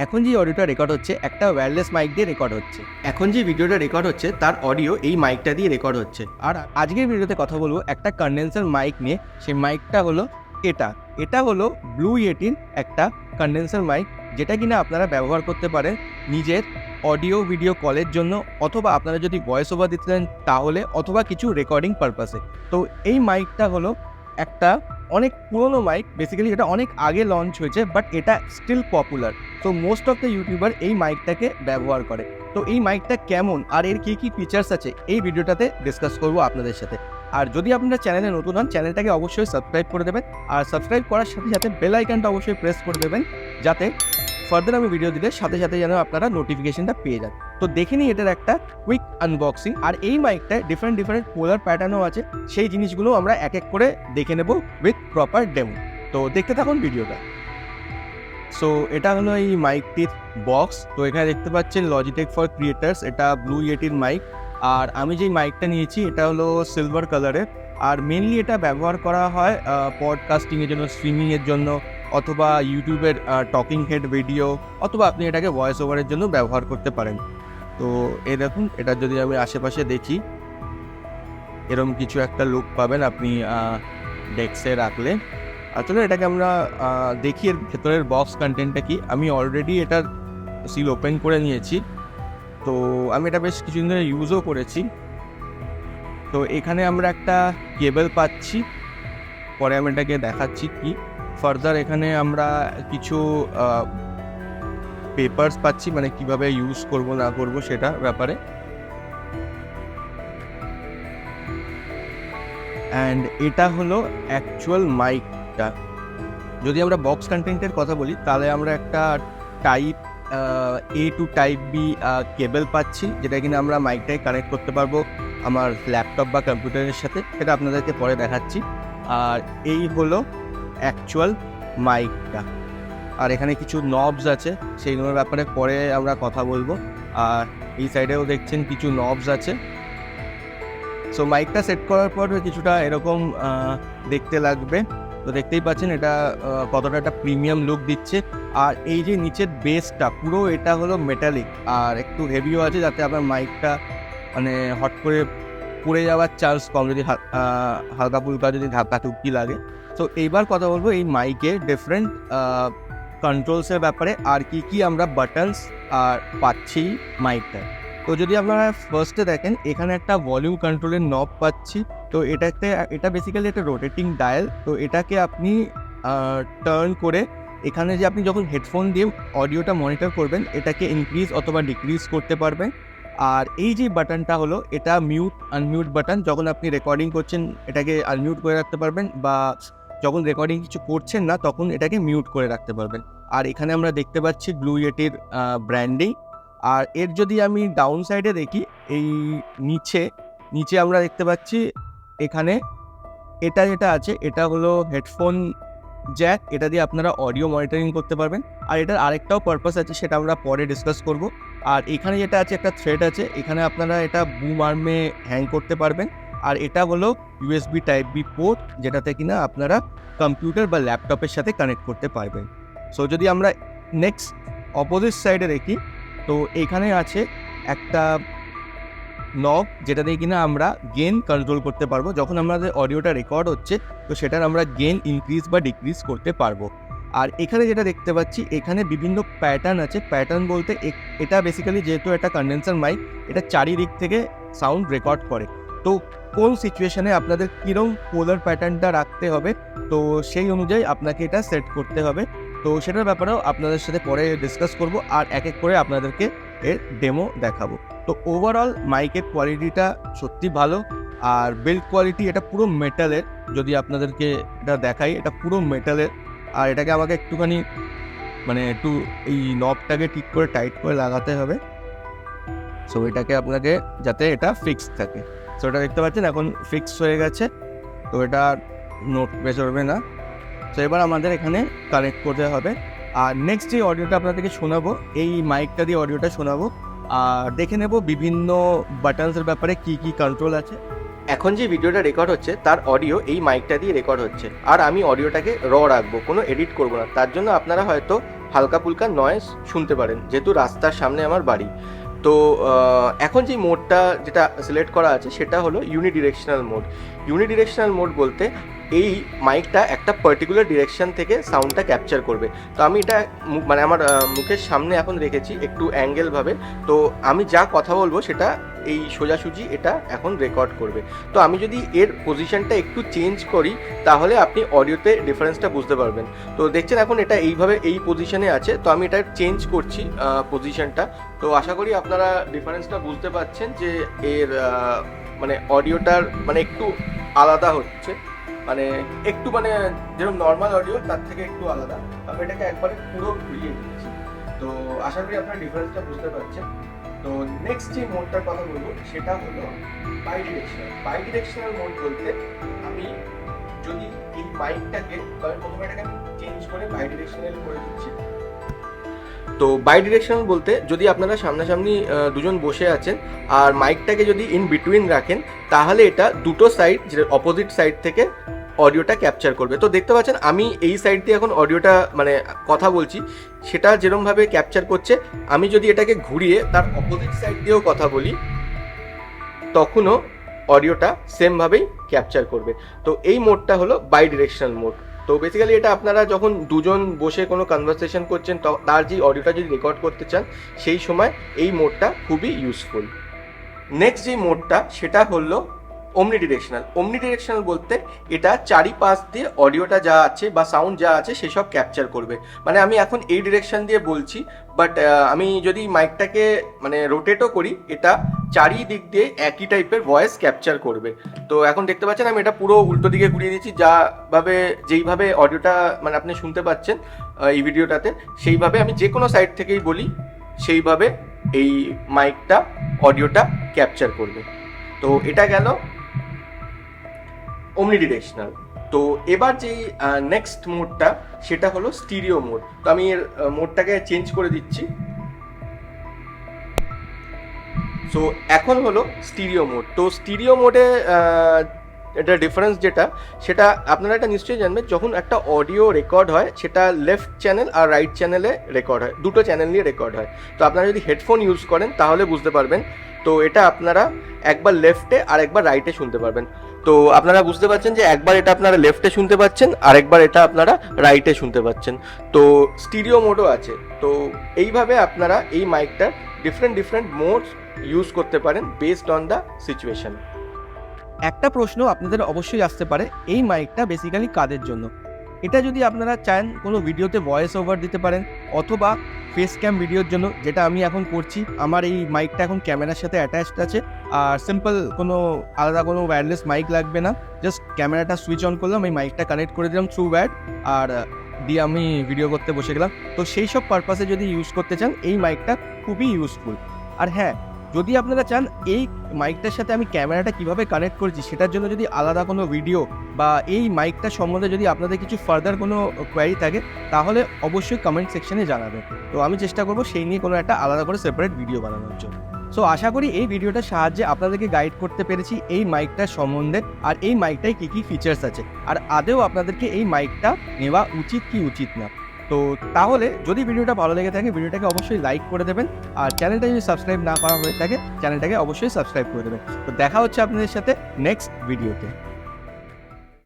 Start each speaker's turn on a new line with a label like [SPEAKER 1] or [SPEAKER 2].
[SPEAKER 1] এখন যে অডিওটা রেকর্ড হচ্ছে একটা ওয়্যারলেস মাইক দিয়ে রেকর্ড হচ্ছে। এখন যে ভিডিওটা রেকর্ড হচ্ছে তার অডিও এই মাইকটা দিয়ে রেকর্ড হচ্ছে। আর আজকের ভিডিওতে কথা বলবো একটা কন্ডেন্সার মাইক নিয়ে। সেই মাইকটা হলো এটা হলো ব্লু ইয়েটির একটা কন্ডেন্সার মাইক, যেটা কিনা আপনারা ব্যবহার করতে পারেন নিজের অডিও ভিডিও কলের জন্য, অথবা আপনারা যদি ভয়েস ওভার দিতে চান তাহলে, অথবা কিছু রেকর্ডিং পারপাসে। তো এই মাইকটা হলো একটা অনেক পুরনো মাইক, বেসিক্যালি এটা অনেক আগে লঞ্চ হয়েছে, বাট এটা স্টিল পপুলার। তো মোস্ট অফ দ্য ইউটিউবার এই মাইকটাকে ব্যবহার করে। তো এই মাইকটা কেমন আর এর কী কী ফিচার্স আছে এই ভিডিওটাতে ডিসকাস করবো আপনাদের সাথে। আর যদি আপনারা চ্যানেলে নতুন হন, চ্যানেলটাকে অবশ্যই সাবস্ক্রাইব করে দেবেন, আর সাবস্ক্রাইব করার সাথে সাথে বেল আইকনটা অবশ্যই প্রেস করে দেবেন, যাতে ফার্দার আমি ভিডিও দিলে সাথে সাথে যেন আপনারা নোটিফিকেশনটা পেয়ে যান। তো দেখে নিই এটার একটা কুইক আনবক্সিং। আর এই মাইকটায় ডিফারেন্ট পোলার প্যাটার্নও আছে, সেই জিনিসগুলো আমরা এক এক করে দেখে নেব উইথ প্রপার ডেমো। তো দেখতে থাকুন ভিডিওটা। সো এটা হলো এই মাইকটির বক্স। তো এখানে দেখতে পাচ্ছেন লজিটেক ফর ক্রিয়েটার্স, এটা ব্লু ইয়েটির মাইক। আর আমি যেই মাইকটা নিয়েছি এটা হলো সিলভার কালারের। আর মেনলি এটা ব্যবহার করা হয় পডকাস্টিংয়ের জন্য, স্ট্রিমিংয়ের জন্য, অথবা ইউটিউবের টকিং হেড ভিডিও, অথবা আপনি এটাকে ভয়েস ওভারের জন্য ব্যবহার করতে পারেন। তো এই দেখুন, এটা যদি আমি আশেপাশে দেখি, এরকম কিছু একটা লুক পাবেন আপনি ডেস্কে রাখলে। আসলে এটাকে আমরা দেখি এর ভেতরের বক্স কন্টেন্টটা কি। আমি অলরেডি এটার সিল ওপেন করে নিয়েছি। তো আমি এটা বেশ কিছুদিন ধরে ইউজও করেছি। তো এখানে আমরা একটা কেবল পাচ্ছি, পরে আমি এটাকে দেখাচ্ছি কি ফার্দার। এখানে আমরা কিছু পেপারস পাচ্ছি, মানে কিভাবে ইউজ করব না করব সেটা ব্যাপারে। অ্যান্ড এটা হলো অ্যাকচুয়াল মাইকটা। যদি আমরা বক্স কন্টেন্টের কথা বলি, তাহলে আমরা একটা type A to type B cable পাচ্ছি, যেটা কিনা আমরা মাইকটাই কানেক্ট করতে পারবো আমার ল্যাপটপ বা কম্পিউটারের সাথে, সেটা আপনাদেরকে পরে দেখাচ্ছি। আর এই হলো অ্যাকচুয়াল মাইকটা। আর এখানে কিছু নবস আছে, সেইগুলোর ব্যাপারে পরে আমরা কথা বলবো। আর এই সাইডেও দেখছেন কিছু নবস আছে। সো মাইকটা সেট করার পর কিছুটা এরকম দেখতে লাগবে। তো দেখতেই পাচ্ছেন এটা কতটা একটা প্রিমিয়াম লুক দিচ্ছে। আর এই যে নিচের বেসটা পুরো এটা হলো মেটালিক, আর একটু হেভিও আছে, যাতে আপনার মাইকটা মানে হট করে পড়ে যাওয়ার চান্স কম, যদি হালকা ফুলকা যদি ধাক্কা টুকি লাগে। তো এইবার কথা বলবো এই মাইকে ডিফারেন্ট কন্ট্রোলসের ব্যাপারে, আর কি আমরা বাটনস আর পাচ্ছি মাইকটায়। তো যদি আপনারা ফার্স্টে দেখেন, এখানে একটা ভলিউম কন্ট্রোলের নব পাচ্ছি। তো এটা বেসিক্যালি একটা রোটেটিং ডায়াল। তো এটাকে আপনি টার্ন করে এখানে যে আপনি যখন হেডফোন দিয়ে অডিওটা মনিটর করবেন, এটাকে ইনক্রিজ অথবা ডিক্রিজ করতে পারবেন। আর এই যে বাটনটা হলো, এটা মিউট আনমিউট বাটন। যখন আপনি রেকর্ডিং করছেন এটাকে আনমিউট করে রাখতে পারবেন, বা যখন রেকর্ডিং কিছু করছেন না তখন এটাকে মিউট করে রাখতে পারবেন। আর এখানে আমরা দেখতে পাচ্ছি ব্লু ইয়েটির ব্র্যান্ডিং। আর এর যদি আমি ডাউন সাইডে দেখি, এই নিচে আমরা দেখতে পাচ্ছি এখানে এটা যেটা আছে, এটা হলো হেডফোন জ্যাক। এটা দিয়ে আপনারা অডিও মনিটরিং করতে পারবেন। আর এটার আরেকটাও পারপাস আছে, সেটা আমরা পরে ডিসকাস করব। আর এখানে যেটা আছে, একটা থ্রেড আছে, এখানে আপনারা এটা বুম আর্মে হ্যাং করতে পারবেন। আর এটা হলো USB টাইপ B পোর্ট, যেটাতে কিনা আপনারা কম্পিউটার বা ল্যাপটপের সাথে কানেক্ট করতে পারবেন। সো যদি আমরা নেক্সট অপোজিট সাইডে দেখি, তো এখানে আছে একটা নব, যেটা দিয়ে কিনা আমরা গেন কন্ট্রোল করতে পারবো। যখন আমাদের অডিওটা রেকর্ড হচ্ছে, তো সেটার আমরা গেন ইনক্রিজ বা ডিক্রিজ করতে পারবো। আর এখানে যেটা দেখতে পাচ্ছি, এখানে বিভিন্ন প্যাটার্ন আছে। প্যাটার্ন বলতে এটা বেসিক্যালি যেহেতু একটা কন্ডেন্সার মাইক, এটা চারিদিক থেকে সাউন্ড রেকর্ড করে। তো কোন সিচুয়েশনে আপনাদের কীরকম পোলার প্যাটার্নটা রাখতে হবে, তো সেই অনুযায়ী আপনাকে এটা সেট করতে হবে। তো সেটার ব্যাপারেও আপনাদের সাথে পরে ডিসকাস করব, আর এক এক করে আপনাদেরকে এর ডেমো দেখাবো। তো ওভারঅল মাইকের কোয়ালিটিটা সত্যি ভালো। আর বিল্ড কোয়ালিটি এটা পুরো মেটালের। যদি আপনাদেরকে এটা দেখাই, এটা পুরো মেটালের। আর এটাকে আমাকে একটুখানি একটু এই নবটাকে ঠিক করে টাইট করে লাগাতে হবে। সো এটাকে আপনাকে যাতে এটা ফিক্স থাকে। সো এটা দেখতে পাচ্ছেন এখন ফিক্স হয়ে গেছে। তো এটা নোট বেরোবে না। তো এবার আমাদের এখানে কানেক্ট করতে হবে। আর নেক্সট যে অডিওটা আপনাদেরকে শোনাবো, এই মাইকটা দিয়ে অডিওটা শোনাবো। আর দেখে নেব বিভিন্ন বাটনসের ব্যাপারে কি কন্ট্রোল আছে। এখন যে ভিডিওটা রেকর্ড হচ্ছে তার অডিও এই মাইকটা দিয়ে রেকর্ড হচ্ছে। আর আমি অডিওটাকে র রাখবো, কোনো এডিট করবো না। তার জন্য আপনারা হয়তো হালকা ফুলকা নয়েজ শুনতে পারেন, যেহেতু রাস্তার সামনে আমার বাড়ি। তো এখন যে মোডটা যেটা সিলেক্ট করা আছে সেটা হলো ইউনিডিরেকশনাল মোড। ইউনিডিরেকশনাল মোড বলতে এই মাইকটা একটা পার্টিকুলার ডিরেকশন থেকে সাউন্ডটা ক্যাপচার করবে। তো আমি এটা মানে আমার মুখের সামনে এখন রেখেছি একটু অ্যাঙ্গেলভাবে, তো আমি যা কথা বলবো সেটা এই সোজাসুজি এটা এখন রেকর্ড করবে। তো আমি যদি এর পজিশনটা একটু চেঞ্জ করি তাহলে আপনি অডিওতে ডিফারেন্সটা বুঝতে পারবেন। তো দেখছেন এখন এটা এইভাবে এই পজিশনে আছে, তো আমি এটা চেঞ্জ করছি পজিশনটা। তো আশা করি আপনারা ডিফারেন্সটা বুঝতে পারছেন যে এর মানে অডিওটার মানে একটু আলাদা হচ্ছে, মানে একটু মানে যেরকম নর্মাল অডিও তার থেকে একটু আলাদা। আমি এটাকে একবারে পুরো ঘুরিয়ে দিচ্ছি, তো আশা করি আপনারা ডিফারেন্সটা বুঝতে পারছেন। তো নেক্সট যে মোডটার কথা বলবো সেটা হলো বাইডিরেকশনাল। বাইডিরেকশনাল মোড বলতে আমি যদি এই মাইকটাকে প্রথমে এটাকে আমি চেঞ্জ করে বাইডিরেকশনাল করে দিচ্ছি। তো বাইডিরেকশনাল বলতে যদি আপনারা সামনাসামনি দুজন বসে আছেন আর মাইকটাকে যদি ইন বিটুইন রাখেন তাহলে এটা দুটো সাইড, যেটা অপোজিট সাইড থেকে অডিওটা ক্যাপচার করবে। তো দেখতে পাচ্ছেন আমি এই সাইড দিয়ে এখন অডিওটা মানে কথা বলছি, সেটা যেরকমভাবে ক্যাপচার করছে, আমি যদি এটাকে ঘুরিয়ে তার অপোজিট সাইড দিয়েও কথা বলি তখনও অডিওটা সেমভাবেই ক্যাপচার করবে। তো এই মোডটা হলো বাইডিরেকশনাল মোড। তো বেসিক্যালি এটা আপনারা যখন দুজন বসে কোনো কনভারসেশন করছেন তার যে অডিওটা যদি রেকর্ড করতে চান সেই সময় এই মোডটা খুবই ইউজফুল। নেক্সট যে মোডটা সেটা হলো ওমনিডিরেকশনাল। ওমনিডিরেকশনাল বলতে এটা চারিপাশ দিয়ে অডিওটা যা আছে বা সাউন্ড যা আছে সেসব ক্যাপচার করবে। মানে আমি এখন এই ডিরেকশন দিয়ে বলছি, বাট আমি যদি মাইকটাকে মানে রোটেটও করি এটা চারিদিক দিয়ে একই টাইপের ভয়েস ক্যাপচার করবে। তো এখন দেখতে পাচ্ছেন আমি এটা পুরো উল্টো দিকে ঘুরিয়ে দিচ্ছি, যেইভাবে অডিওটা মানে আপনি শুনতে পাচ্ছেন এই ভিডিওটাতে, সেইভাবে আমি যে কোনো সাইড থেকেই বলি সেইভাবে এই মাইকটা অডিওটা ক্যাপচার করবে। তো এটা গেল ওমনিডিরেকশনাল। তো এবার যেই নেক্সট মোডটা সেটা হলো স্টিরিও মোড। তো আমি এর মোডটাকে চেঞ্জ করে দিচ্ছি। সো এখন হলো স্টিরিও মোড। তো স্টিরিও মোডে এটা ডিফারেন্স যেটা সেটা আপনারা এটা নিশ্চয়ই জানবেন, যখন একটা অডিও রেকর্ড হয় সেটা লেফট চ্যানেল আর রাইট চ্যানেলে রেকর্ড হয়, দুটো চ্যানেল নিয়ে রেকর্ড হয়। তো আপনারা যদি হেডফোন ইউজ করেন তাহলে বুঝতে পারবেন। তো এটা আপনারা একবার লেফটে আর একবার রাইটে শুনতে পারবেন। তো আপনারা বুঝতে পারছেন যে একবার এটা আপনারা লেফটে শুনতে পাচ্ছেন আর একবার এটা আপনারা রাইটে শুনতে পাচ্ছেন। তো স্টিরিও মোডও আছে। তো এইভাবে আপনারা এই মাইকটার ডিফারেন্ট মোডস ইউজ করতে পারেন বেসড অন দ্য সিচুয়েশন।
[SPEAKER 2] একটা প্রশ্ন আপনাদের অবশ্যই আসতে পারে, এই মাইকটা বেসিক্যালি কাদের জন্য? এটা যদি আপনারা চান কোনো ভিডিওতে ভয়েস ওভার দিতে পারেন অথবা ফেস ক্যাম ভিডিওর জন্য, যেটা আমি এখন করছি। আমার এই মাইকটা এখন ক্যামেরার সাথে অ্যাটাচড আছে আর সিম্পল কোনো আলাদা কোনো ওয়্যারলেস মাইক লাগবে না, জাস্ট ক্যামেরাটা সুইচ অন করলাম, এই মাইকটা কানেক্ট করে দিলাম থ্রু ওয়্যার আর দিয়ে আমি ভিডিও করতে বসে গেলাম। তো সেই সব পারপাসে যদি ইউজ করতে চান এই মাইকটা খুবই ইউজফুল। আর হ্যাঁ, যদি আপনারা চান এই মাইকটার সাথে আমি ক্যামেরাটা কিভাবে কানেক্ট করেছি সেটার জন্য যদি আলাদা কোনো ভিডিও বা এই মাইকটা সম্বন্ধে যদি আপনাদের কিছু ফার্দার কোনো কোয়ারি থাকে তাহলে অবশ্যই কমেন্ট সেকশনে জানাবেন। তো আমি চেষ্টা করবো সেই নিয়ে কোনো একটা আলাদা করে সেপারেট ভিডিও বানানোর জন্য। সো আশা করি এই ভিডিওটার সাহায্যে আপনাদেরকে গাইড করতে পেরেছি এই মাইকটার সম্বন্ধে আর এই মাইকটায় কী কী ফিচার্স আছে আর আদেও আপনাদেরকে এই মাইকটা নেওয়া উচিত কি উচিত না। তো তাহলে যদি ভিডিওটা ভালো লেগে থাকে ভিডিওটাকে অবশ্যই লাইক করে দেবেন আর চ্যানেলটা যদি সাবস্ক্রাইব না করা হয়ে থাকে চ্যানেলটাকে অবশ্যই সাবস্ক্রাইব করে দেবেন। তো দেখা হচ্ছে আপনাদের সাথে নেক্সট ভিডিওতে।